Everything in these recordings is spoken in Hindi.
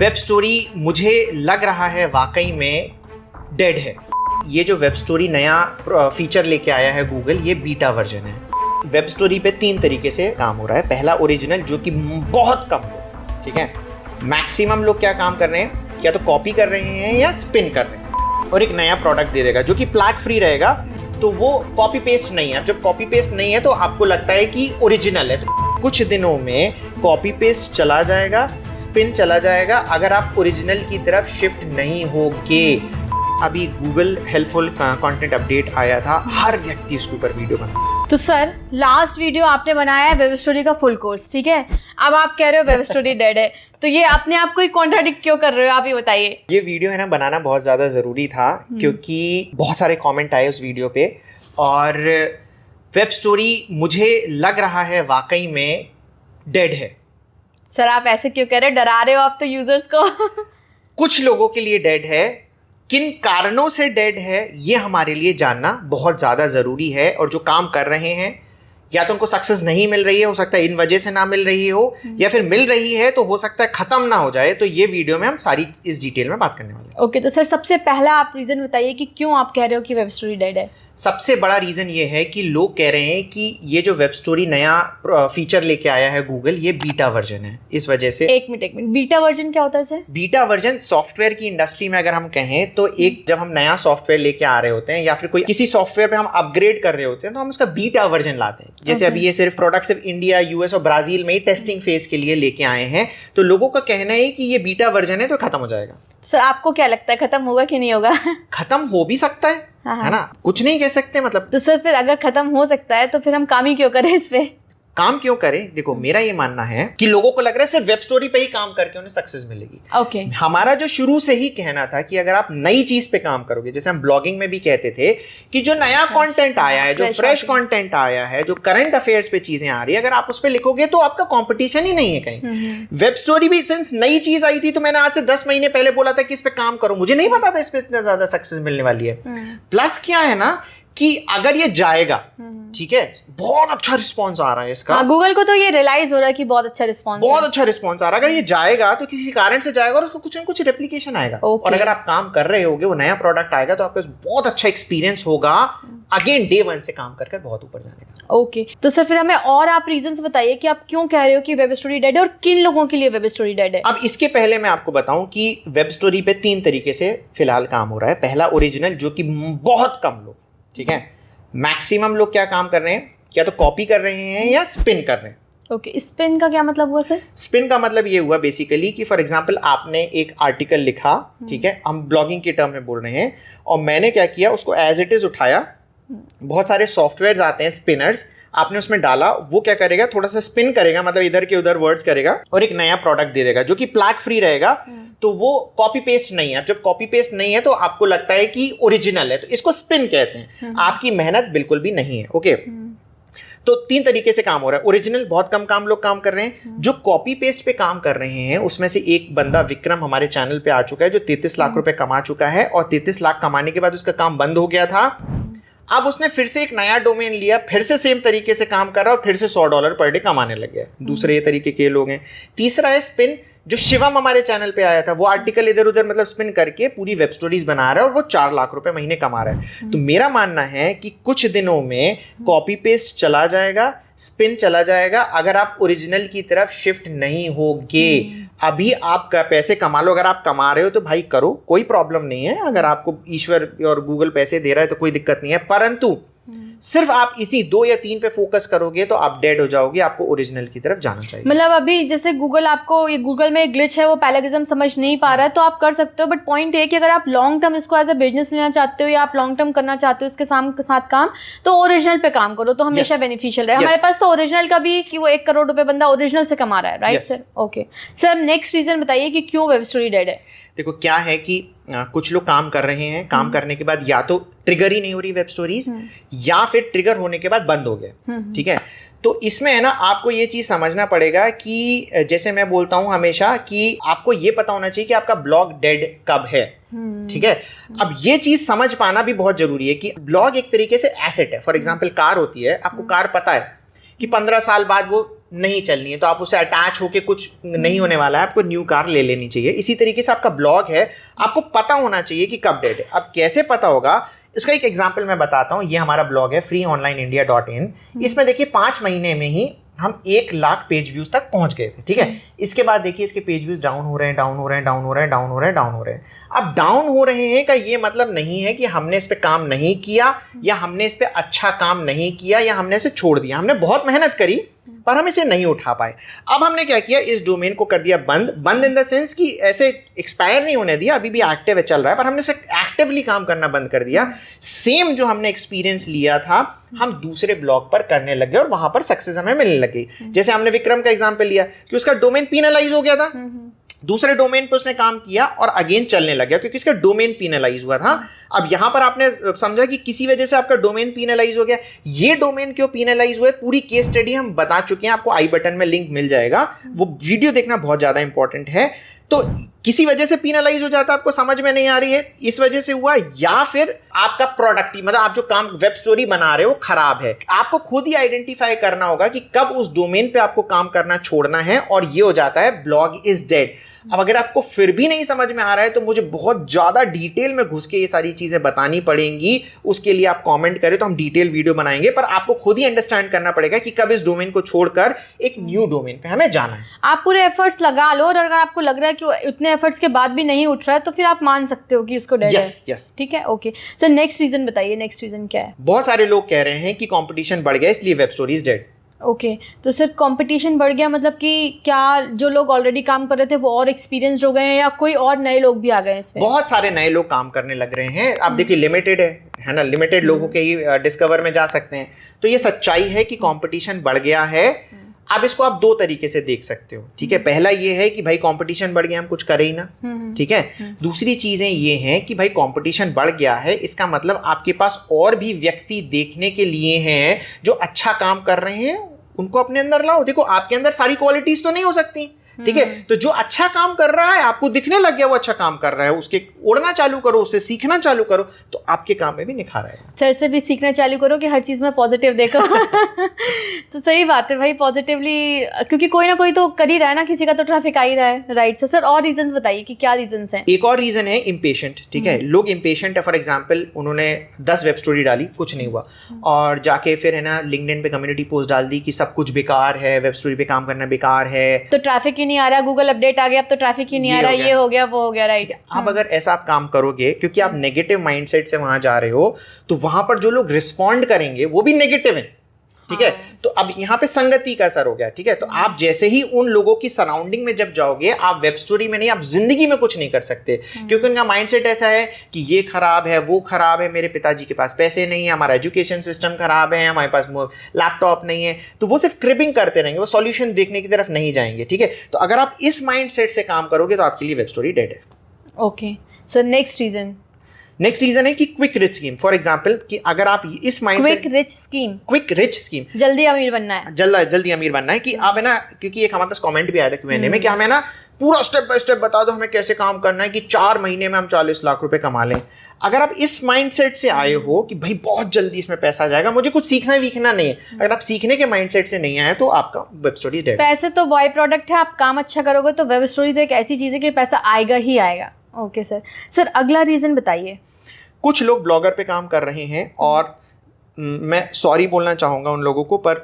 वेब स्टोरी मुझे लग रहा है वाकई में डेड है। ये जो वेब स्टोरी नया फीचर लेके आया है गूगल, ये बीटा वर्जन है। वेब स्टोरी पे 3 तरीके से काम हो रहा है। पहला ओरिजिनल, जो कि बहुत कम लोग, ठीक है, मैक्सिमम लोग क्या काम कर रहे हैं, या तो कॉपी कर रहे हैं या स्पिन कर रहे हैं, और एक नया प्रोडक्ट दे देगा जो कि प्लैग फ्री रहेगा। तो वो कॉपी पेस्ट नहीं है। जब कॉपी पेस्ट नहीं है तो आपको लगता है कि ओरिजिनल है। कुछ दिनों में कॉपी पेस्ट चला जाएगा, स्पिन चला जाएगा, अगर आप ओरिजिनल की तरफ शिफ्ट नहीं होगे। अभी गूगल हेल्पफुल कंटेंट अपडेट आया था, हर व्यक्ति उसके ऊपर वीडियो बना। तो सर, लास्ट वीडियो आपने बनाया है वेब स्टोरी का फुल कोर्स, ठीक है, अब आप कह रहे हो वेब स्टोरी डेड है, तो ये अपने आप को ही कॉन्ट्राडिक्ट क्यों कर रहे हो, आप ये बताइए। ये वीडियो है ना, बनाना बहुत ज़्यादा ज़रूरी था क्योंकि बहुत सारे कमेंट आए उस वीडियो पे, और वेब स्टोरी मुझे लग रहा है वाकई में डेड है। सर आप ऐसे क्यों कह रहे हो, डरा रहे हो आप तो यूजर्स को। कुछ लोगों के लिए डेड है, किन कारणों से डेड है ये हमारे लिए जानना बहुत ज़्यादा ज़रूरी है। और जो काम कर रहे हैं, या तो उनको सक्सेस नहीं मिल रही है, हो सकता है इन वजह से ना मिल रही हो, या फिर मिल रही है तो हो सकता है ख़त्म ना हो जाए। तो ये वीडियो में हम सारी इस डिटेल में बात करने वाले हैं। ओके, तो सर सबसे पहला आप रीज़न बताइए कि क्यों आप कह रहे हो कि वेब स्टोरी डेड है। सबसे बड़ा रीज़न ये है कि लोग कह रहे हैं कि ये जो वेब स्टोरी नया फीचर लेके आया है गूगल, ये बीटा वर्जन है। इस वजह से एक मिनट, बीटा वर्जन क्या होता है सर? बीटा वर्जन सॉफ्टवेयर की इंडस्ट्री में अगर हम कहें तो एक, जब हम नया सॉफ्टवेयर लेके आ रहे होते हैं या फिर कोई किसी सॉफ्टवेयर पे हम अपग्रेड कर रहे होते हैं तो हम उसका बीटा वर्जन लाते हैं। जैसे अभी ये सिर्फ प्रोडक्ट सिर्फ इंडिया, यूएस और ब्राजील में ही टेस्टिंग फेज के लिए लेके आए हैं, तो लोगों का कहना है कि ये बीटा वर्जन है तो खत्म हो जाएगा। सर आपको क्या लगता है, खत्म होगा कि नहीं होगा? खत्म हो भी सकता है, है ना, कुछ नहीं कह सकते मतलब। तो सर फिर अगर खत्म हो सकता है तो फिर हम काम ही क्यों करें इस पे? काम क्यों करें? देखो, मेरा ये मानना है कि लोगों को लग रहा है सिर्फ वेब स्टोरी पे ही काम करके उन्हें सक्सेस मिलेगी। ओके। हमारा जो शुरू से ही कहना था कि अगर आप नई चीज पे काम करोगे, जैसे हम ब्लॉगिंग में भी कहते थे कि जो नया कंटेंट आया है, जो फ्रेश कंटेंट आया है, जो करंट अफेयर्स पे चीजें आ रही है, अगर आप उस पे लिखोगे तो आपका कंपटीशन ही नहीं है कहीं। वेब स्टोरी भी सिंस नई चीज आई थी तो मैंने आज से 10 महीने पहले बोला था कि इस पे काम करो, मुझे नहीं पता था इस पे इतना ज्यादा सक्सेस मिलने वाली है। प्लस क्या है ना कि अगर ये जाएगा, ठीक है, बहुत अच्छा रिस्पांस आ रहा है इसका। गूगल को तो ये रियलाइज हो रहा है कि बहुत अच्छा रिस्पांस आ रहा है। अगर ये जाएगा तो किसी कारण से जाएगा और उसको कुछ ना कुछ रेप्लिकेशन आएगा। और अगर आप काम कर रहे होगे, वो नया प्रोडक्ट आएगा तो आपको बहुत अच्छा एक्सपीरियंस होगा, अगेन डे 1 से काम करके बहुत ऊपर जाने का। ओके, तो सर फिर हमें और आप रीजंस बताइए कि आप क्यों कह रहे हो कि वेब स्टोरी डेड है और किन लोगों के लिए वेब स्टोरी डेड है। अब इसके पहले मैं आपको बताऊं कि वेब स्टोरी पे 3 तरीके से फिलहाल काम हो रहा है। पहला ओरिजिनल, जो कि बहुत कम लोग, ठीक है, मैक्सिमम लोग क्या काम कर रहे हैं, या तो कॉपी कर रहे हैं या स्पिन कर रहे हैं। ओके, स्पिन का क्या मतलब हुआ सर? स्पिन का मतलब ये हुआ बेसिकली कि फॉर एग्जांपल आपने एक आर्टिकल लिखा, ठीक है, हम ब्लॉगिंग के टर्म में बोल रहे हैं, और मैंने क्या किया, उसको एज इट इज उठाया। बहुत सारे सॉफ्टवेयर्स आते हैं स्पिनर्स, आपने उसमें डाला, वो क्या करेगा, थोड़ा सा स्पिन करेगा, मतलब इधर के उधर वर्ड्स करेगा, और एक नया प्रोडक्ट दे देगा जो कि प्लैग फ्री रहेगा। तो वो कॉपी पेस्ट नहीं है। जब कॉपी पेस्ट नहीं है तो आपको लगता है कि ओरिजिनल है, तो इसको स्पिन कहते हैं। आपकी मेहनत बिल्कुल भी नहीं है। ओके, तो 3 तरीके से काम हो रहा है। ओरिजिनल बहुत कम काम लोग काम कर रहे हैं। जो कॉपी पेस्ट पे काम कर रहे हैं उसमें से एक बंदा विक्रम हमारे चैनल पे आ चुका है, जो 33 लाख रुपए कमा चुका है, और 33 लाख कमाने के बाद उसका काम बंद हो गया था। अब उसने फिर से एक नया डोमेन लिया, फिर से सेम तरीके से काम कर रहा है और फिर से $100 पर डे कमाने लग गया। दूसरे ये तरीके के लोग हैं। तीसरा है स्पिन, जो शिवम हमारे चैनल पे आया था, वो आर्टिकल इधर उधर मतलब स्पिन करके पूरी वेब स्टोरीज बना रहा है और वो 4 लाख रुपए महीने कमा रहा है। तो मेरा मानना है कि कुछ दिनों में कॉपी पेस्ट चला जाएगा, स्पिन चला जाएगा, अगर आप ओरिजिनल की तरफ शिफ्ट नहीं होगे। अभी आप पैसे कमा लो, अगर आप कमा रहे हो तो भाई करो, कोई प्रॉब्लम नहीं है। अगर आपको ईश्वर और गूगल पैसे दे रहा है तो कोई दिक्कत नहीं है, परंतु सिर्फ आप इसी 2 या 3 पे फोकस करोगे तो आप डेड हो जाओगे। आपको ओरिजिनल की तरफ जाना चाहिए। मतलब अभी जैसे गूगल आपको, ये गूगल में ग्लिच है, वो पैरागिज्म समझ नहीं पा रहा है, तो आप कर सकते हो, बट पॉइंट है कि अगर आप लॉन्ग टर्म इसको एज अ बिजनेस लेना चाहते हो या आप लॉन्ग टर्म करना चाहते हो इसके साथ काम, तो ओरिजिनल पे काम करो तो हमेशा बेनिफिशियल है। हमारे पास तो ओरिजिनल का भी कि वो 1 करोड़ रुपए बंदा ओरिजिनल से कमा रहा है, right sir? Okay sir, next reason बताइए कि क्यों वेब स्टोरी डेड है। देखो क्या है कि कुछ लोग काम कर रहे हैं, काम करने के बाद या तो ट्रिगर ही नहीं हो रही वेब स्टोरीज, या फिर ट्रिगर होने के बाद बंद हो गए, ठीक है। तो इसमें है ना, आपको ये चीज समझना पड़ेगा कि जैसे मैं बोलता हूं हमेशा कि आपको ये पता होना चाहिए कि आपका ब्लॉग डेड कब है, ठीक है। अब ये चीज समझ पाना भी बहुत जरूरी है कि ब्लॉग एक तरीके से एसेट है। फॉर एग्जाम्पल कार होती है, आपको कार पता है कि 15 साल बाद वो नहीं चलनी है, तो आप उससे अटैच होके कुछ नहीं होने वाला है, आपको न्यू कार ले लेनी चाहिए। इसी तरीके से आपका ब्लॉग है, आपको पता होना चाहिए कि कब डेड है। अब कैसे पता होगा, इसका एक एग्जांपल मैं बताता हूँ। ये हमारा ब्लॉग है freeonlineindia.in। इसमें देखिए 5 महीने में ही हम 1 लाख पेज व्यूज तक पहुंच गए थे, ठीक है। इसके बाद देखिए इसके पेज व्यूज डाउन हो रहे हैं, डाउन हो रहे हैं, डाउन हो रहे हैं, डाउन हो रहे हैं, डाउन हो रहे हैं। अब डाउन हो रहे हैं का ये मतलब नहीं है कि हमने इस पे काम नहीं किया, या हमने इस पे अच्छा काम नहीं किया, या हमने इसे छोड़ दिया। हमने बहुत मेहनत करी पर हम इसे नहीं उठा पाए। अब हमने क्या किया, इस डोमेन को कर दिया बंद इन द सेंस कि ऐसे एक्सपायर नहीं होने दिया, अभी भी एक्टिव है, चल रहा है, पर हमने इसे एक्टिवली काम करना बंद कर दिया। सेम जो हमने एक्सपीरियंस लिया था हम दूसरे ब्लॉग पर करने लगे और वहां पर सक्सेस हमें मिलने लगी। जैसे हमने विक्रम का एग्जांपल लिया कि उसका डोमेन पीनलाइज हो गया था, दूसरे डोमेन पे उसने काम किया और अगेन चलने लग गया क्योंकि इसका डोमेन पीनलाइज हुआ था। अब यहां पर आपने समझा कि किसी वजह से आपका डोमेन पीनलाइज हो गया। ये डोमेन क्यों पीनलाइज हुआ है, पूरी केस स्टडी हम बता चुके हैं, आपको आई बटन में लिंक मिल जाएगा, वो वीडियो देखना बहुत ज्यादा इंपॉर्टेंट है। तो किसी वजह से पीनलाइज हो जाता है, आपको समझ में नहीं आ रही है, इस वजह से हुआ, या फिर आपका प्रोडक्ट ही, मतलब आप जो काम वेब स्टोरी बना रहे हो खराब है। आपको खुद ही आइडेंटिफाई करना होगा कि कब उस डोमेन पे आपको काम करना छोड़ना है, और ये हो जाता है ब्लॉग इज डेड। अब अगर आपको फिर भी नहीं समझ में आ रहा है तो मुझे बहुत ज्यादा डिटेल में घुस के ये सारी चीजें बतानी पड़ेंगी, उसके लिए आप कमेंट करें तो हम डिटेल वीडियो बनाएंगे, पर आपको खुद ही अंडरस्टैंड करना पड़ेगा कि कब इस डोमेन को छोड़कर एक न्यू डोमेन पे हमें जाना है। आप पूरे एफर्ट्स लगा लो, और अगर आपको लग रहा है कि इतने एफर्ट्स के बाद भी नहीं उठ रहा है तो फिर आप मान सकते हो कि इसको डेड है। यस, ठीक है, ओके सर। नेक्स्ट रीजन बताइए, नेक्स्ट रीजन क्या है? बहुत सारे लोग कह रहे हैं कि कंपटीशन बढ़ गया इसलिए web story is dead. Okay तो सर कंपटीशन बढ़ गया मतलब कि क्या जो लोग ऑलरेडी काम कर रहे थे वो और एक्सपीरियंस्ड हो गए हैं, या कोई और नए लोग भी आ गए हैं इसमें? बहुत सारे नए लोग काम करने लग रहे हैं। आप देखिए लिमिटेड है ना, लिमिटेड लोगों के ही डिस्कवर में जा सकते हैं। तो ये सच्चाई है कि कंपटीशन बढ़ गया है। अब इसको आप 2 तरीके से देख सकते हो, ठीक है। पहला ये है कि भाई कंपटीशन बढ़ गया, हम कुछ करें ही ना, ठीक है। दूसरी चीजें ये हैं कि भाई कंपटीशन बढ़ गया है, इसका मतलब आपके पास और भी व्यक्ति देखने के लिए हैं जो अच्छा काम कर रहे हैं, उनको अपने अंदर लाओ। देखो आपके अंदर सारी क्वालिटीज तो नहीं हो सकती, ठीक है। तो जो अच्छा काम कर रहा है, आपको दिखने लग गया वो अच्छा काम कर रहा है, उसके उड़ना चालू करो, उससे सीखना चालू करो, तो आपके काम में भी निखार आएगा। सर से भी सीखना चालू करो कि हर चीज़ में पॉजिटिव देखो। तो सही बात है भाई, पॉजिटिवली, क्योंकि कोई ना कोई तो कर ही रहा है ना, किसी का तो ट्रैफिक आ ही रहा है, राइट। सर और रीजंस बताइए कि क्या रीजंस हैं? एक और रीजन है इम्पेशेंट, ठीक है। लोग इम्पेशेंट है। फॉर एग्जाम्पल उन्होंने 10 वेब स्टोरी डाली, कुछ नहीं हुआ, और जाके फिर है ना लिंक्डइन पे कम्युनिटी पोस्ट डाल दी कि सब कुछ बेकार है, वेब स्टोरी पे काम करना बेकार है, तो ट्रैफिक ही नहीं आ रहा, गूगल अपडेट आ गया, अब तो ट्रैफिक ही नहीं आ रहा, ये हो गया वो हो गया, राइट। अब अगर ऐसा आप काम करोगे, क्योंकि आप नेगेटिव माइंडसेट से वहां जा रहे हो, तो वहां पर जो लोग रिस्पॉन्ड करेंगे वो भी नेगेटिव है, ठीक है। तो अब यहाँ पे संगति का असर हो गया, ठीक है। तो आप जैसे ही उन लोगों की सराउंडिंग में जब जाओगे, आप वेब स्टोरी में नहीं, आप जिंदगी में कुछ नहीं कर सकते, क्योंकि उनका माइंडसेट ऐसा है कि ये खराब है, वो खराब है, मेरे पिताजी के पास पैसे नहीं है, हमारा एजुकेशन सिस्टम खराब है, हमारे पास लैपटॉप नहीं है। तो वो सिर्फ क्रिपिंग करते रहेंगे, वो सॉल्यूशन देखने की तरफ नहीं जाएंगे, ठीक है। तो अगर आप इस माइंडसेट से काम करोगे तो आपके लिए वेब स्टोरी डेड है। ओके सर, नेक्स्ट रीजन है कि quick rich scheme. For example कि अगर आप इस माइंडसेट, क्विक रिच स्कीम, जल्दी अमीर बनना है, जल्दी अमीर बनना है, कि आप है ना, क्योंकि एक हमारे पास कमेंट भी आया था Q&A में कि हमें ना पूरा स्टेप बाय स्टेप बता दो हमें कैसे काम करना है कि 4 महीने में हम 40 लाख रुपए कमा लें। अगर आप इस माइंडसेट से आए हो कि भाई बहुत जल्दी इसमें पैसा आ जाएगा, मुझे कुछ सीखना वीखना नहीं है, अगर आप सीखने के माइंडसेट से नहीं आए तो आपका वेब स्टोरी डेड। पैसे तो बाय प्रोडक्ट है, आप काम अच्छा करोगे तो वेब स्टोरी तो एक ऐसी चीज है कि पैसा आएगा ही आएगा। ओके सर, अगला रीजन बताइए। कुछ लोग ब्लॉगर पे काम कर रहे हैं, और मैं सॉरी बोलना चाहूँगा उन लोगों को, पर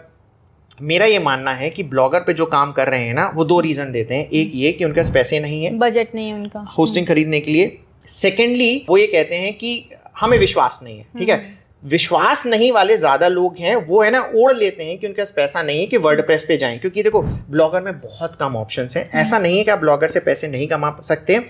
मेरा ये मानना है कि ब्लॉगर पे जो काम कर रहे हैं ना, वो 2 रीज़न देते हैं। एक ये कि उनके पास पैसे नहीं है, बजट नहीं है उनका होस्टिंग खरीदने के लिए। सेकेंडली वो ये कहते हैं कि हमें विश्वास नहीं है, ठीक है। विश्वास नहीं वाले ज़्यादा लोग हैं, वो है ना ओढ़ लेते हैं कि उनके पास पैसा नहीं है कि वर्डप्रेस पे जाएं, क्योंकि देखो ब्लॉगर में बहुत कम ऑप्शंस हैं। ऐसा नहीं है कि आप ब्लॉगर से पैसे नहीं कमा सकते।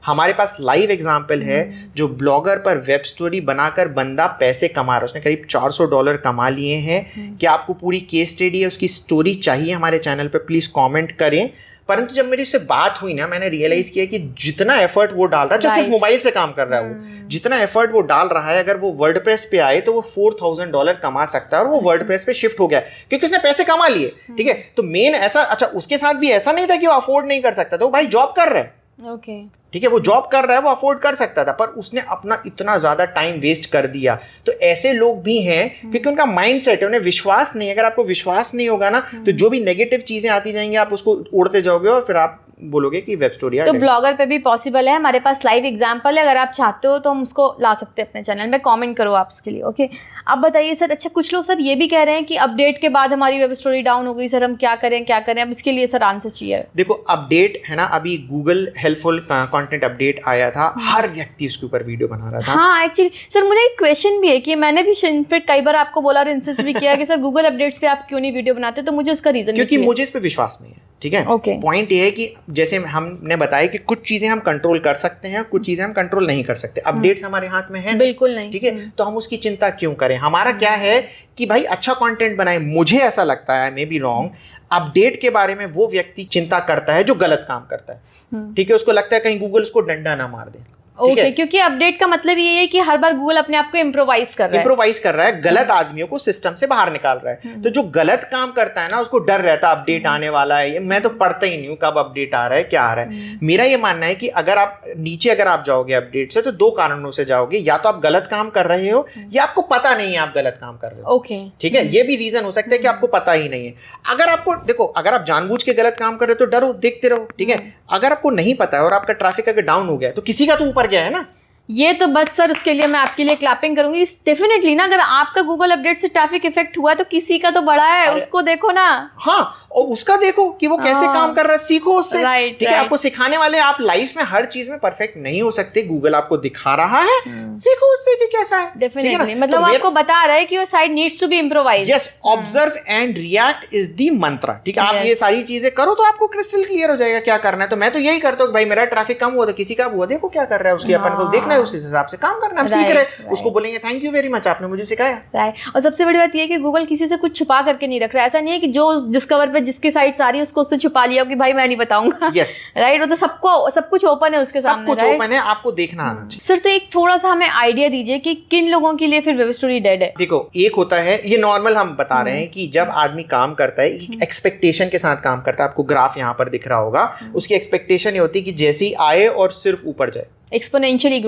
हमारे पास लाइव एग्जाम्पल है जो ब्लॉगर पर वेब स्टोरी बनाकर बंदा पैसे कमा रहा है, उसने करीब $400 कमा लिए हैं। क्या आपको पूरी केस स्टडी है, उसकी स्टोरी चाहिए हमारे चैनल पे, प्लीज़ कमेंट करें। परंतु जब मेरी उससे बात हुई ना, मैंने रियलाइज किया कि जितना एफर्ट वो डाल रहा है, सिर्फ मोबाइल से काम कर रहा है वो, जितना एफर्ट वो डाल रहा है, अगर वो वर्डप्रेस पे आए तो वो $4000 कमा सकता है, और वो वर्डप्रेस पे शिफ्ट हो गया क्योंकि उसने पैसे कमा लिए, ठीक है। तो मेन ऐसा, अच्छा उसके साथ भी ऐसा नहीं था कि वो अफोर्ड नहीं कर सकता था, वो भाई जॉब कर रहा है, ओके ठीक है, वो जॉब कर रहा है, वो अफोर्ड कर सकता था, पर उसने अपना इतना ज्यादा टाइम वेस्ट कर दिया। तो ऐसे लोग भी हैं क्योंकि उनका माइंड सेट है, उन्हें विश्वास नहीं। अगर आपको विश्वास नहीं होगा ना तो जो भी नेगेटिव चीजें आती जाएंगी आप उसको उड़ते जाओगे और फिर आप बोलोगे कि वेब स्टोरी। तो ब्लॉगर पे भी पॉसिबल है, हमारे पास लाइव एग्जांपल है, अगर आप चाहते हो तो हम उसको ला सकते हैं अपने चैनल में, कमेंट करो आप उसके लिए। ओके, अब बताइए सर, अच्छा कुछ लोग सर ये भी कह रहे हैं कि अपडेट के बाद हमारी वेब स्टोरी डाउन हो गई, सर हम क्या करें क्या करें, अब इसके लिए सर आंसर चाहिए। देखो अपडेट है ना, अभी गूगल हेल्पफुल कंटेंट अपडेट आया था, हर व्यक्ति उसके ऊपर वीडियो बना रहा था। हाँ एक्चुअली सर मुझे एक क्वेश्चन भी है कि मैंने भी इनफैक्ट कई बार आपको बोला और इंसिस्ट भी किया कि सर गूगल अपडेट्स पे आप क्यों नहीं वीडियो बनाते, तो मुझे उसका रीजन क्योंकि मुझे इस पे विश्वास नहीं है। ठीक है, पॉइंट ये है कि जैसे हमने बताया कि कुछ चीजें हम कंट्रोल कर सकते हैं, कुछ चीजें हम कंट्रोल नहीं कर सकते। अपडेट्स हमारे हाथ में है बिल्कुल नहीं। ठीक है, तो हम उसकी चिंता क्यों करें। हमारा क्या है कि भाई अच्छा कंटेंट बनाए। मुझे ऐसा लगता है, मे बी रॉन्ग, अपडेट के बारे में वो व्यक्ति चिंता करता है जो गलत काम करता है। ठीक है, उसको लगता है कहीं गूगल उसको डंडा ना मार दे। ओके, क्योंकि अपडेट का मतलब ये है कि हर बार गूगल अपने आप को इम्प्रोवाइज कर रहा है, गलत आदमियों को सिस्टम से बाहर निकाल रहा है। तो जो गलत काम करता है ना उसको डर रहता है अपडेट आने वाला है, ये मैं तो पढ़ता ही नहीं हूँ कब अपडेट आ रहा है क्या आ रहा है। मेरा ये मानना है कि अगर आप नीचे अगर आप जाओगे अपडेट से तो दो कारणों से जाओगे, या तो आप गलत काम कर रहे हो या आपको पता नहीं है आप गलत काम कर रहे हो। ओके ठीक है, ये भी रीजन हो सकता है कि आपको पता ही नहीं है। अगर आपको देखो, अगर आप जानबूझ के गलत काम कर रहे हो तो डरो, देखते रहो। ठीक है, अगर आपको नहीं पता है और आपका ट्रैफिक अगर डाउन हो गया तो किसी का तो ऊपर गया है ना। ये तो बस सर उसके लिए मैं आपके लिए क्लैपिंग करूंगी डेफिनेटली ना। अगर आपका गूगल अपडेट से ट्रैफिक इफेक्ट हुआ तो किसी का तो बड़ा है, उसको देखो ना। हाँ, और उसका देखो कि वो कैसे काम कर रहा है, सीखो उससे। राइट, ठीक है, आपको सिखाने वाले, आप लाइफ में हर चीज में परफेक्ट नहीं हो सकते। गूगल आपको दिखा रहा है, सीखो उससे कि कैसा है। डेफिनेटली, मतलब तो आपको बता रहा है कि your site needs to be improvised. Yes, observe and react is the mantra. ठीक है, आप ये सारी चीजें करो तो आपको क्रिस्टल क्लियर हो जाएगा क्या करना है। तो मैं तो यही करता हूँ, भाई मेरा ट्रैफिक कम हुआ तो किसी का हुआ, देखो क्या कर रहा है, उसकी अपन को देखना है, उस हिसाब से काम करना। हम सीख रहे, उसको बोलेंगे थैंक यू वेरी मच, आपने मुझे सिखाया। राइट, और सबसे बड़ी बात ये है कि गूगल किसी से कुछ छुपा करके नहीं रख रहा है। ऐसा नहीं है कि जो डिस्कवर पे जिसकी साइट्स आ रही है उसको उससे छुपा लिया कि भाई मैं नहीं बताऊंगा। यस, राइट, वो तो सबको सब कुछ ओपन है उसके सामने, सब कुछ ओपन है, आपको देखना आना चाहिए। सर तो एक थोड़ा सा हमें आइडिया दीजिए कि किन लोगों के लिए फिर वेब स्टोरी डेड है। देखो, एक होता है, ये नॉर्मल हम बता रहे हैं कि जब आदमी काम करता है एक्सपेक्टेशन के साथ काम करता है। आपको ग्राफ यहाँ पर दिख रहा होगा, उसकी एक्सपेक्टेशन ये होती है कि जैसे ही आए और सिर्फ ऊपर जाए, एक्सपोनेंशियली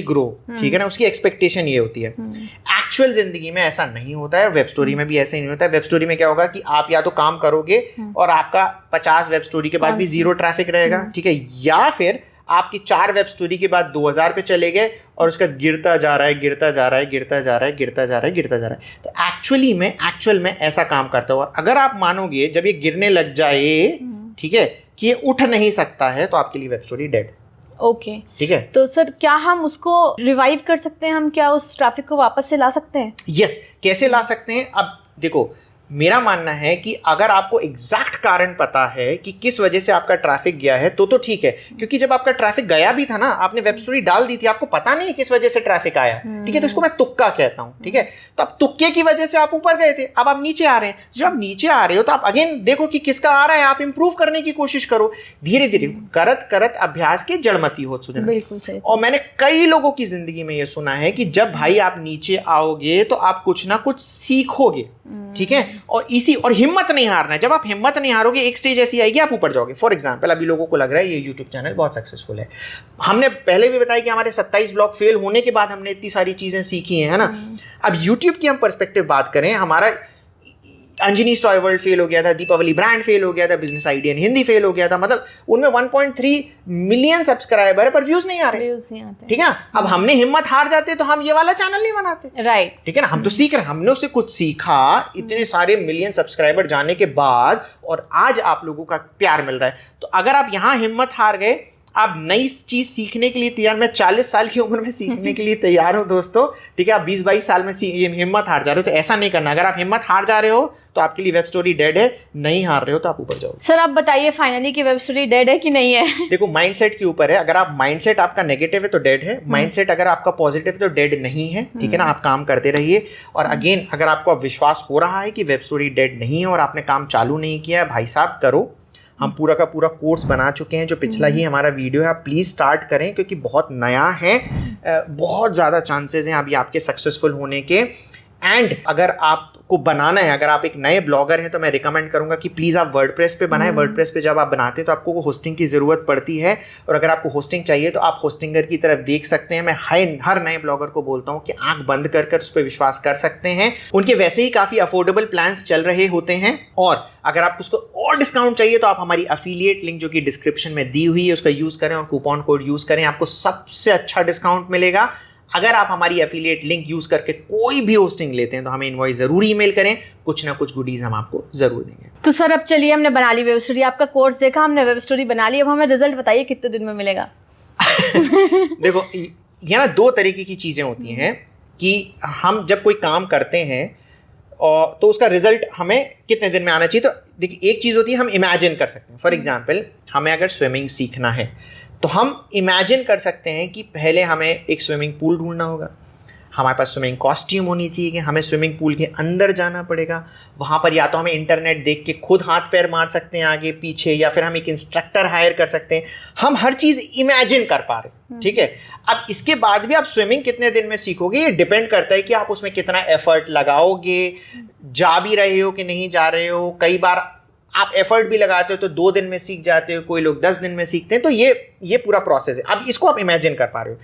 ग्रो। ठीक है ना, उसकी एक्सपेक्टेशन ये होती है। एक्चुअल जिंदगी में ऐसा नहीं होता है, वेब स्टोरी में भी ऐसा ही नहीं होता है। वेब स्टोरी में क्या होगा कि आप या तो काम करोगे और आपका 50 वेब स्टोरी के बाद भी 0 ट्रैफिक रहेगा। ठीक है, या फिर आपकी 4 वेब स्टोरी के बाद 2000 पे चले गए और उसका गिरता जा रहा है, गिरता जा रहा है, गिरता जा रहा है, गिरता जा रहा है, गिरता जा रहा है। तो एक्चुअल में ऐसा काम करता है। और अगर आप मानोगे जब ये गिरने लग जाए, ठीक है, कि ये उठ नहीं सकता है, तो आपके लिए वेब स्टोरी डेड। ओके, ठीक है, तो सर क्या हम उसको रिवाइव कर सकते हैं, हम क्या उस ट्रैफिक को वापस से ला सकते हैं? यस, कैसे ला सकते हैं? अब देखो, मेरा मानना है कि अगर आपको एग्जैक्ट कारण पता है कि किस वजह से आपका ट्रैफिक गया है तो ठीक है। क्योंकि जब आपका ट्रैफिक गया भी था ना, आपने वेब स्टोरी डाल दी थी, आपको पता नहीं किस वजह से ट्रैफिक आया। ठीक है, तो इसको मैं तुक्का कहता हूं। ठीक है, तो अब तुक्के की वजह से आप ऊपर गए थे, अब आप नीचे आ रहे हैं। जब आप नीचे आ रहे हो तो आप अगेन देखो कि किसका आ रहा है, आप इंप्रूव करने की कोशिश करो। धीरे धीरे करत करत अभ्यास के जड़मती हो सुजन। बिल्कुल सही। और मैंने कई लोगों की जिंदगी में ये सुना है कि जब भाई आप नीचे आओगे तो आप कुछ ना कुछ सीखोगे। ठीक है, और हिम्मत नहीं हारना है। जब आप हिम्मत नहीं हारोगे, एक स्टेज ऐसी आएगी आप ऊपर जाओगे। फॉर एग्जांपल, अभी लोगों को लग रहा है ये यूट्यूब चैनल बहुत सक्सेसफुल है। हमने पहले भी बताया कि हमारे 27 ब्लॉग फेल होने के बाद हमने इतनी सारी चीजें सीखी हैं, है ना। अब यूट्यूब की हम पर्सपेक्टिव बात करें, हमारा अंजनी टॉय वर्ल्ड फेल हो गया था, दीपावली ब्रांड फेल हो गया था, बिजनेस आइडिया हिंदी फेल हो गया था। मतलब उनमें 1.3 मिलियन सब्सक्राइबर है पर व्यूज नहीं आ रहे। ठीक है, अब हमने हिम्मत हार जाते तो हम ये वाला चैनल नहीं बनाते। राइट, ठीक है ना, हम तो सीख रहे हैं, हमने उससे कुछ सीखा इतने सारे मिलियन सब्सक्राइबर जाने के बाद, और आज आप लोगों का प्यार मिल रहा है। तो अगर आप यहाँ हिम्मत हार गए, आप नई चीज सीखने के लिए तैयार, मैं 40 साल की उम्र में सीखने के लिए तैयार हूं दोस्तों। ठीक है, आप 20-22 साल में हिम्मत हार जा रहे हो तो ऐसा नहीं करना। अगर आप हिम्मत हार जा रहे हो तो आपके लिए वेब स्टोरी डेड है, नहीं हार रहे हो तो आप ऊपर जाओ। सर आप बताइए फाइनली कि वेब स्टोरी डेड है कि नहीं है? देखो, माइंडसेट के ऊपर है। अगर आप माइंडसेट आपका नेगेटिव है तो डेड है, माइंडसेट अगर आपका पॉजिटिव है तो डेड नहीं है। ठीक है ना, आप काम करते रहिए। और अगेन, अगर आपको विश्वास हो रहा है कि वेब स्टोरी डेड नहीं है और आपने काम चालू नहीं किया, भाई साहब करो। हम पूरा का पूरा कोर्स बना चुके हैं, जो पिछला ही हमारा वीडियो है, आप प्लीज़ स्टार्ट करें क्योंकि बहुत नया है। बहुत ज़्यादा चांसेस हैं अभी आपके सक्सेसफुल होने के। एंड अगर आप को बनाना है, अगर आप एक नए ब्लॉगर हैं तो मैं रिकमेंड करूंगा कि प्लीज़ आप वर्डप्रेस पे बनाएं। वर्डप्रेस पे जब आप बनाते हैं तो आपको होस्टिंग की ज़रूरत पड़ती है, और अगर आपको होस्टिंग चाहिए तो आप होस्टिंगर की तरफ देख सकते हैं। मैं हर नए ब्लॉगर को बोलता हूं कि आंख बंद कर कर उस पर विश्वास कर सकते हैं। उनके वैसे ही काफ़ी अफोर्डेबल प्लान्स चल रहे होते हैं, और अगर आपको उसको और डिस्काउंट चाहिए तो आप हमारी अफिलिएट लिंक जो कि डिस्क्रिप्शन में दी हुई है उसका यूज़ करें और कूपन कोड यूज़ करें, आपको सबसे अच्छा डिस्काउंट मिलेगा। अगर आप हमारी एफिलिएट लिंक यूज़ करके कोई भी होस्टिंग लेते हैं तो हमें इनवॉइस ज़रूर ईमेल करें, कुछ ना कुछ गुडीज़ हम आपको ज़रूर देंगे। तो सर अब चलिए, हमने बना ली वेब स्टोरी, आपका कोर्स देखा, हमने वेब स्टोरी बना ली, अब हमें रिजल्ट बताइए कितने दिन में मिलेगा? देखो, ये ना दो तरीके की चीज़ें होती हैं कि हम जब कोई काम करते हैं और तो उसका रिजल्ट हमें कितने दिन में आना चाहिए। तो देखिए, एक चीज़ होती है हम इमेजिन कर सकते हैं। फॉर एग्जांपल, हमें अगर स्विमिंग सीखना है तो हम इमेजिन कर सकते हैं कि पहले हमें एक स्विमिंग पूल ढूंढना होगा, हमारे पास स्विमिंग कॉस्ट्यूम होनी चाहिए कि हमें स्विमिंग पूल के अंदर जाना पड़ेगा। वहाँ पर या तो हमें इंटरनेट देख के खुद हाथ पैर मार सकते हैं आगे पीछे, या फिर हम एक इंस्ट्रक्टर हायर कर सकते हैं। हम हर चीज़ इमेजिन कर पा रहे हैं, ठीक है। अब इसके बाद भी आप स्विमिंग कितने दिन में सीखोगे, ये डिपेंड करता है कि आप उसमें कितना एफर्ट लगाओगे, जा भी रहे हो कि नहीं जा रहे हो। कई बार आप एफर्ट भी लगाते हो तो 2 दिन में सीख जाते हो, कोई लोग 10 दिन में सीखते हैं। तो ये पूरा प्रोसेस है। अब इसको आप इमेजिन कर पा रहे हो।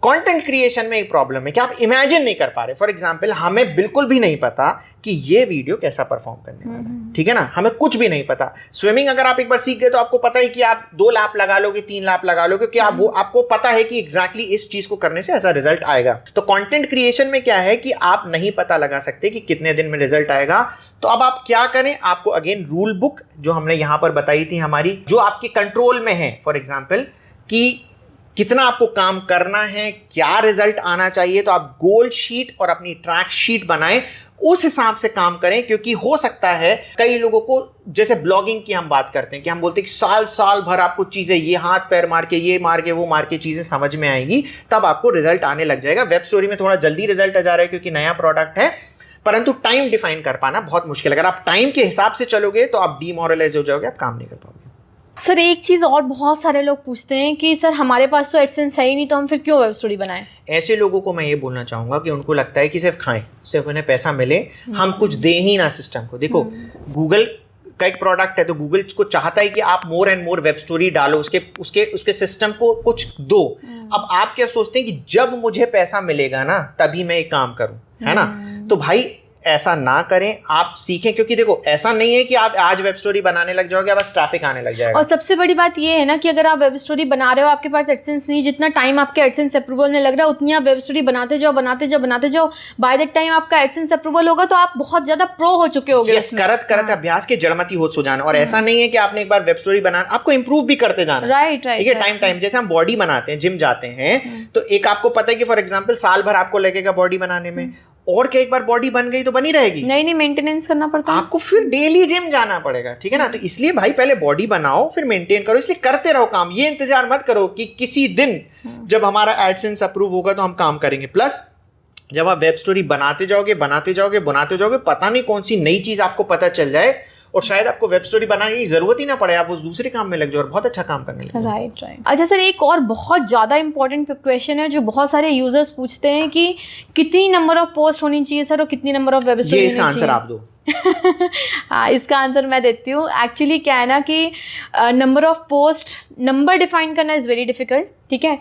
कंटेंट क्रिएशन में एक प्रॉब्लम है कि आप इमेजिन नहीं कर पा रहे। फॉर एग्जांपल, हमें बिल्कुल भी नहीं पता कि ये वीडियो कैसा परफॉर्म करने वाला है, ठीक है ना, हमें कुछ भी नहीं पता। स्विमिंग अगर आप एक बार सीख गए तो आपको पता है कि आप 2 लाप लगा लोगे, 3 लाप लगा लोगे, कि आप वो आपको पता है कि एग्जैक्टली इस चीज को करने से ऐसा रिजल्ट आएगा। तो कंटेंट क्रिएशन में क्या है कि आप नहीं पता लगा सकते कि कितने दिन में रिजल्ट आएगा। तो अब आप क्या करें, आपको अगेन रूल बुक जो हमने यहां पर बताई थी हमारी, जो आपके कंट्रोल में है, फॉर एग्जाम्पल कि कितना आपको काम करना है, क्या रिजल्ट आना चाहिए, तो आप गोल शीट और अपनी ट्रैक शीट बनाएं, उस हिसाब से काम करें। क्योंकि हो सकता है कई लोगों को, जैसे ब्लॉगिंग की हम बात करते हैं कि हम बोलते हैं कि साल भर आपको चीज़ें ये हाथ पैर मार के, ये मार के, वो मार के चीज़ें समझ में आएंगी, तब आपको रिजल्ट आने लग जाएगा। वेब स्टोरी में थोड़ा जल्दी रिजल्ट आ जा रहा है क्योंकि नया प्रोडक्ट है, परंतु टाइम डिफाइन कर पाना बहुत मुश्किल है। अगर आप टाइम के हिसाब से चलोगे तो आप डीमोरलाइज हो जाओगे, आप काम नहीं कर पाओगे। सर एक चीज़ और बहुत सारे लोग पूछते हैं कि सर हमारे पास तो एडसेंस है ही नहीं, तो हम फिर क्यों वेब स्टोरी बनाएं? ऐसे लोगों को मैं ये बोलना चाहूँगा कि उनको लगता है कि सिर्फ खाएं, सिर्फ उन्हें पैसा मिले, हम कुछ दें ही ना सिस्टम को। देखो, गूगल का एक प्रोडक्ट है तो गूगल को चाहता है कि आप more and more web story डालो, उसके सिस्टम को कुछ दो। अब आप क्या सोचते हैं कि जब मुझे पैसा मिलेगा ना तभी मैं एक काम करूँ, है ना? तो भाई ऐसा ना करें, आप सीखें। क्योंकि देखो, ऐसा नहीं है कि आप आज वेब स्टोरी बनाने लग जाओगे, बस ट्रैफिक आने लग जाएगा। और सबसे बड़ी बात ये है ना कि अगर आप वेब स्टोरी बना रहे हो, आपके पास एडसेंस नहीं, जितना टाइम आपके एडसेंस अप्रूवल में लग रहा है उतनी आप वेब स्टोरी बनाते जाओ, बाय द टाइम आपका एडसेंस अप्रूवल होगा तो आप बहुत ज्यादा प्रो हो चुके होगे। करत अभ्यास के जड़मती होत सो जाना। और ऐसा नहीं है कि आपने एक बार वेब स्टोरी बनाना, आपको इंप्रूव भी करते जाना। राइट, ठीक है, टाइम जैसे हम बॉडी बनाते हैं, जिम जाते हैं, तो एक आपको पता है कि फॉर एग्जाम्पल साल भर आपको लगेगा बॉडी बनाने में, और क्या एक बार बॉडी बन गई तो बनी रहेगी? नहीं, मेंटेनेंस करना पड़ता है, आपको फिर डेली जिम जाना पड़ेगा, ठीक है ना? तो इसलिए भाई पहले बॉडी बनाओ फिर मेंटेन करो। इसलिए करते रहो काम, ये इंतजार मत करो कि किसी दिन जब हमारा एडसेंस अप्रूव होगा तो हम काम करेंगे। प्लस जब आप वेब स्टोरी बनाते जाओगे, पता नहीं कौन सी नई चीज आपको पता चल जाए और शायद आपको वेब स्टोरी बनाने की जरूरत ही ना पड़े, आप उस दूसरे काम में लग जाओ और बहुत अच्छा काम करने लगे। राइट। अच्छा सर, एक और बहुत ज़्यादा इंपॉर्टेंट क्वेश्चन है जो बहुत सारे यूजर्स पूछते हैं कि कितनी नंबर ऑफ पोस्ट होनी चाहिए सर और कितनी नंबर ऑफ वेब स्टोरी होनी चाहिए? इसका आंसर आप दो। हाँ, इसका आंसर मैं देती हूँ। एक्चुअली क्या है ना कि number of post, number define करना इज़ वेरी डिफिकल्ट, ठीक है।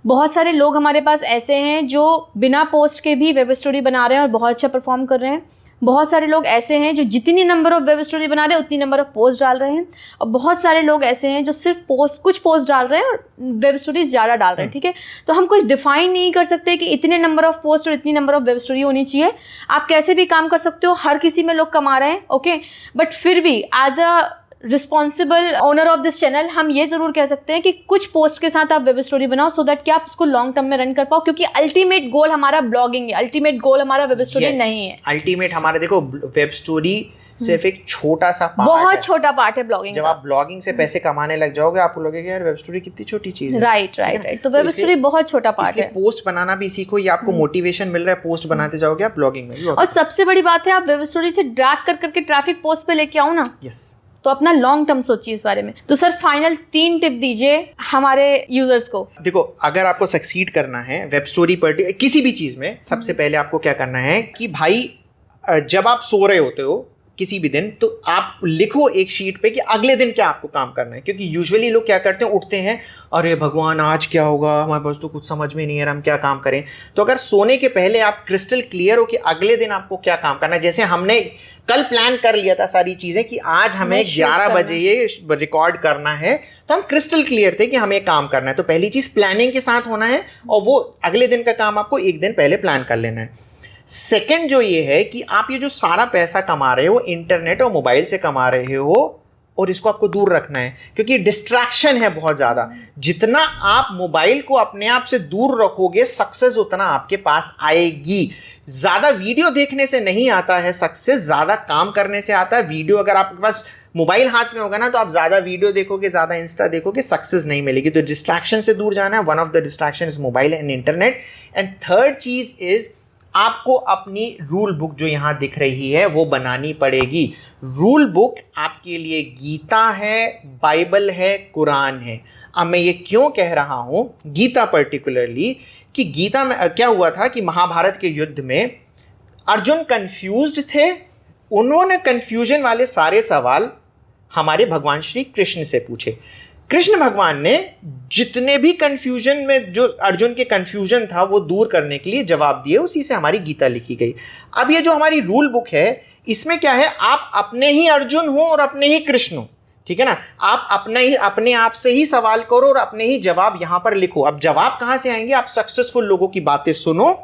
बहुत सारे लोग हमारे पास ऐसे हैं जो बिना पोस्ट के भी वेब स्टोरी बना रहे हैं और बहुत अच्छा परफॉर्म कर रहे हैं। बहुत सारे लोग ऐसे हैं जो जितनी नंबर ऑफ वेब स्टोरी बना रहे हैं उतनी नंबर ऑफ पोस्ट डाल रहे हैं, और बहुत सारे लोग ऐसे हैं जो सिर्फ कुछ पोस्ट डाल रहे हैं और वेब स्टोरीज ज़्यादा डाल रहे हैं, ठीक है। तो हम कुछ डिफाइन नहीं कर सकते कि इतने नंबर ऑफ पोस्ट और इतनी नंबर ऑफ वेब स्टोरी होनी चाहिए। आप कैसे भी काम कर सकते हो, हर किसी में लोग कमा रहे हैं, ओके, बट फिर भी as a responsible owner of this channel हम ये जरूर कह सकते हैं कि कुछ पोस्ट के साथ आप वेब स्टोरी बनाओ सो दैट कि आप इसको लॉन्ग टर्म में रन कर पाओ, क्योंकि अल्टीमेट गोल हमारा ब्लॉगिंग है, अल्टीमेट गोल हमारा वेब स्टोरी नहीं है। अल्टीमेट हमारा, देखो, वेब स्टोरी सिर्फ एक छोटा सा पार्ट, बहुत छोटा पार्ट है ब्लॉगिंग। जब आप ब्लॉगिंग से पैसे कमाने लग जाओगे आपको लगेगा यार वेब स्टोरी कितनी छोटी चीज है। राइट। तो वेब स्टोरी बहुत छोटा पार्ट है। पोस्ट बनाना भी सीखो, ये आपको मोटिवेशन मिल रहा है, पोस्ट बनाते जाओगे आप ब्लॉगिंग में भी। और सबसे बड़ी बात है, आप वेब स्टोरी से ड्रैग कर करके ट्रैफिक पोस्ट पे लेके आओ ना। यस। तो अपना लॉन्ग टर्म सोचिए इस बारे में। तो सर फाइनल 3 टिप दीजिए हमारे यूजर्स को। देखो, अगर आपको सक्सीड करना है वेब स्टोरी पर किसी भी चीज में, सबसे पहले आपको क्या करना है कि भाई जब आप सो रहे होते हो किसी भी दिन, तो आप लिखो एक शीट पे कि अगले दिन क्या आपको काम करना है, क्योंकि यूजुअली लोग क्या करते हैं, उठते हैं, अरे भगवान आज क्या होगा, हमारे पास तो कुछ समझ में नहीं आ रहा, हम क्या काम करें। तो अगर सोने के पहले आप क्रिस्टल क्लियर हो कि अगले दिन आपको क्या काम करना है, जैसे हमने कल प्लान कर लिया था सारी चीज़ें कि आज हमें 11 बजे ये रिकॉर्ड करना है, तो हम क्रिस्टल क्लियर थे कि हमें काम करना है। तो पहली चीज़ प्लानिंग के साथ होना है, और वो अगले दिन का काम आपको एक दिन पहले प्लान कर लेना है। सेकंड जो ये है कि आप ये जो सारा पैसा कमा रहे हो इंटरनेट और मोबाइल से कमा रहे हो, और इसको आपको दूर रखना है, क्योंकि डिस्ट्रैक्शन है बहुत ज़्यादा। जितना आप मोबाइल को अपने आप से दूर रखोगे, सक्सेस उतना आपके पास आएगी। ज़्यादा वीडियो देखने से नहीं आता है सक्सेस, ज़्यादा काम करने से आता है। वीडियो अगर आपके पास मोबाइल हाथ में होगा ना, तो आप ज़्यादा वीडियो देखोगे, ज़्यादा इंस्टा देखोगे, सक्सेस नहीं मिलेगी। तो डिस्ट्रैक्शन से दूर जाना है। One of the distraction is mobile and internet. And third cheese is आपको अपनी रूल बुक जो यहाँ दिख रही है वो बनानी पड़ेगी। रूल बुक आपके लिए गीता है, बाइबल है, कुरान है। अब मैं ये क्यों कह रहा हूँ गीता पर्टिकुलरली, कि गीता में क्या हुआ था कि महाभारत के युद्ध में अर्जुन कंफ्यूज्ड थे। उन्होंने कंफ्यूजन वाले सारे सवाल हमारे भगवान श्री कृष्ण से पूछे। कृष्ण भगवान ने जितने भी कंफ्यूजन में जो अर्जुन के कंफ्यूजन था वो दूर करने के लिए जवाब दिए, उसी से हमारी गीता लिखी गई। अब ये जो हमारी रूल बुक है, इसमें क्या है, आप अपने ही अर्जुन हो और अपने ही कृष्ण हो, ठीक है ना। आप अपने आप से ही सवाल करो और अपने ही जवाब यहाँ पर लिखो। अब जवाब कहाँ से आएंगे, आप सक्सेसफुल लोगों की बातें सुनो,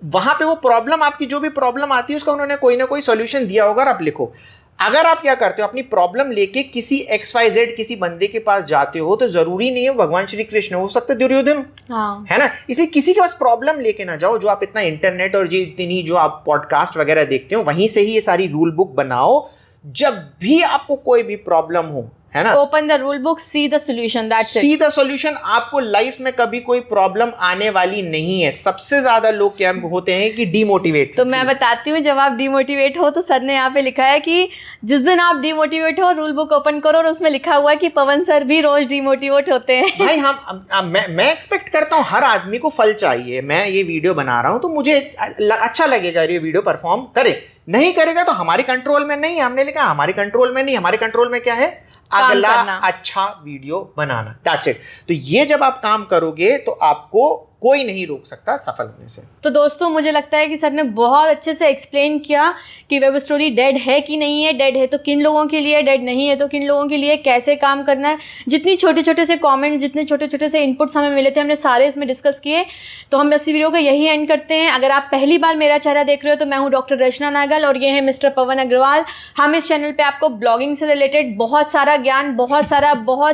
वहां पे वो प्रॉब्लम, आपकी जो भी प्रॉब्लम आती है उसका उन्होंने कोई ना कोई सॉल्यूशन दिया होगा, आप लिखो। अगर आप क्या करते हो, अपनी प्रॉब्लम लेके किसी XYZ किसी बंदे के पास जाते हो, तो जरूरी नहीं है भगवान श्री कृष्ण, हो सकता है दुर्योधन, हाँ। है ना। इसलिए किसी के पास प्रॉब्लम लेके ना जाओ। जो आप इतना इंटरनेट और इतनी जो आप पॉडकास्ट वगैरह देखते हो, वहीं से ही ये सारी रूल बुक बनाओ। जब भी आपको कोई भी प्रॉब्लम हो, है ना, open the rule book, see the solution, that's it. See the solution. आपको लाइफ में कभी कोई प्रॉब्लम आने वाली नहीं है। सबसे ज्यादा लोग क्या होते हैं कि डिमोटिवेट। तो मैं बताती हूँ, जब आप डिमोटिवेट हो तो सर ने यहाँ पे लिखा है कि जिस दिन आप डिमोटिवेट हो, रूल बुक ओपन करो और उसमें लिखा हुआ है कि पवन सर भी रोज डिमोटिवेट होते हैं। भाई मैं एक्सपेक्ट करता हूँ हर आदमी को फल चाहिए। मैं ये वीडियो बना रहा हूँ तो मुझे अच्छा लगेगा ये वीडियो परफॉर्म करे, नहीं करेगा तो हमारे कंट्रोल में नहीं। हमने लिखा हमारे कंट्रोल में नहीं, हमारे कंट्रोल में क्या है, अगला अच्छा वीडियो बनाना, दैट्स इट। तो ये जब आप काम करोगे तो आपको कोई नहीं रोक सकता सफल होने से। तो दोस्तों, मुझे लगता है कि सर ने बहुत अच्छे से एक्सप्लेन किया कि वेब स्टोरी डेड है कि नहीं है, डेड है तो किन लोगों के लिए, डेड नहीं है तो किन लोगों के लिए, कैसे काम करना है। जितनी छोटे छोटे से कमेंट्स, जितने छोटे छोटे से इनपुट्स हमें मिले थे, हमने सारे इसमें डिस्कस किए। तो हम इस वीडियो को यही एंड करते हैं। अगर आप पहली बार मेरा चेहरा देख रहे हो तो मैं हूँ डॉक्टर रचना नागल और ये है मिस्टर पवन अग्रवाल। हम इस चैनल पर आपको ब्लॉगिंग से रिलेटेड बहुत सारा ज्ञान, बहुत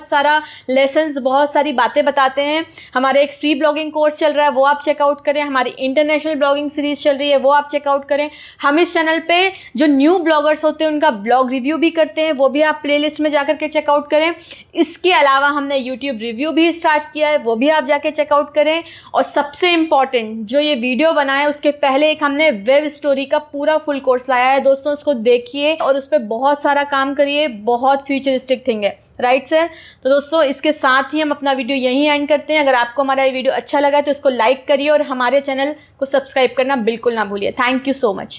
सारा लेसन्स, बहुत सारी बातें बताते हैं। हमारा एक फ्री ब्लॉगिंग कोर्स चल रहा है, वो आप चेकआउट करें। हमारी इंटरनेशनल ब्लॉगिंग सीरीज चल रही है, वो आप चेकआउट करें। हम इस चैनल पे जो न्यू ब्लॉगर्स होते हैं उनका ब्लॉग रिव्यू भी करते हैं, वो भी आप प्लेलिस्ट में जाकर के चेकआउट करें। इसके अलावा हमने यूट्यूब रिव्यू भी स्टार्ट किया है, वो भी आप जाके चेकआउट करें। और सबसे इम्पॉर्टेंट, जो ये वीडियो बनाए उसके पहले एक हमने वेब स्टोरी का पूरा फुल कोर्स लाया है। दोस्तों, उसको देखिए और उस पर बहुत सारा काम करिए, बहुत फ्यूचरिस्टिक थिंग है, राइट सर। तो दोस्तों, इसके साथ ही हम अपना वीडियो यहीं एंड करते हैं। अगर आपको हमारा ये वीडियो अच्छा लगा तो इसको लाइक करिए और हमारे चैनल को सब्सक्राइब करना बिल्कुल ना भूलिए। Thank you so much.